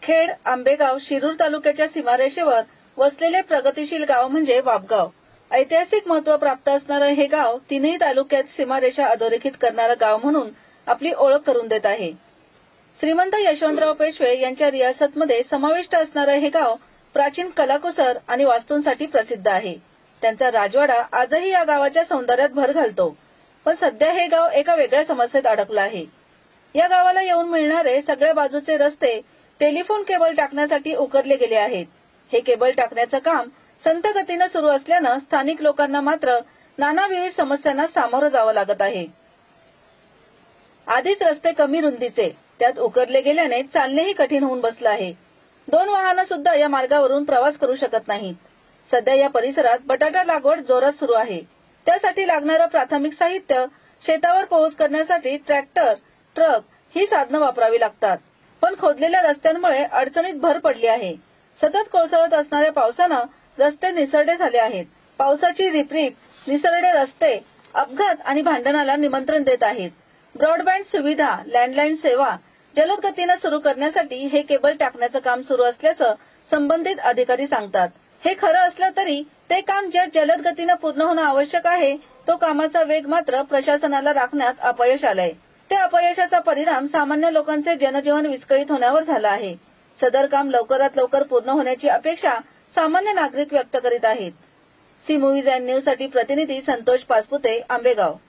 खेड, आंबेगाव, शिरूर तालुक्याच्या सीमारेषेवर वसलेले प्रगतिशील गाव म्हणजे वापगाव. ऐतिहासिक महत्त्व प्राप्त असणारे हे गाव तीनही तालुक्यात सीमारेषा अधोरेखित करणारे गाव म्हणून आपली ओळख करून देत आहे. श्रीमंत यशवंतराव पेशवे यांच्या रियासतमध्ये समाविष्ट असणारे हे गाव प्राचीन कलाकुसर आणि वास्तूंसाठी प्रसिद्ध आहे. त्यांचा राजवाडा आजही या गावाच्या सौंदर्यात भर घालतो. पण सध्या हे गाव एका वेगळ्या समस्येत अडकलं आहे. या गावाला येऊन मिळणारे सगळ्या बाजूचे रस्ते टेलिफोन केबल टाकण्यासाठी उकरले गेले आहेत. हे केबल टाकण्याचं काम संथ गतीने सुरू असल्यानं स्थानिक लोकांना मात्र नानाविध समस्यांना सामोरं जावं लागत आहे. आधीच रस्ते कमी रुंदीचे, त्यात उकरले गेल्याने चालणेही कठीण होऊन बसलं आहे. 2 वाहनं सुद्धा या मार्गावरून प्रवास करू शकत नाहीत. सध्या या परिसरात बटाटा लागवड जोरात सुरू आहे. त्यासाठी लागणारं प्राथमिक साहित्य शेतावर पोहोच करण्यासाठी ट्रॅक्टर, ट्रक ही साधनं वापरावी लागतात. पण खोदलेल्या रस्त्यांमुळे अडचणीत भर पडली आहे. सतत कोसळत असणाऱ्या पावसानं रस्ते निसरडे झाले आहेत. पावसाची रिपरिप, निसरडे रस्ते अपघात आणि भांडणाला निमंत्रण देत आहेत. ब्रॉडबँड सुविधा, लँडलाईन सेवा जलद गतीने सुरू करण्यासाठी हे केबल टाकण्याचं काम सुरू असल्याचं संबंधित अधिकारी सांगतात. हे खरं असलं तरी ते काम ज्या जलद गतीने पूर्ण होणं आवश्यक आहे तो कामाचा वेग मात्र प्रशासनाला राखण्यात अपयश आलंय. त्या अपयशाचा परिणाम सामान्य लोकांचे जनजीवन विस्कळीत होण्यावर झाला आहे. सदर काम लवकरात लवकर पूर्ण होण्याची अपेक्षा सामान्य नागरिक व्यक्त करीत आहेत. सी मूव्हीज अँड न्यूज साठी प्रतिनिधी संतोष पाचपुते, आंबेगाव.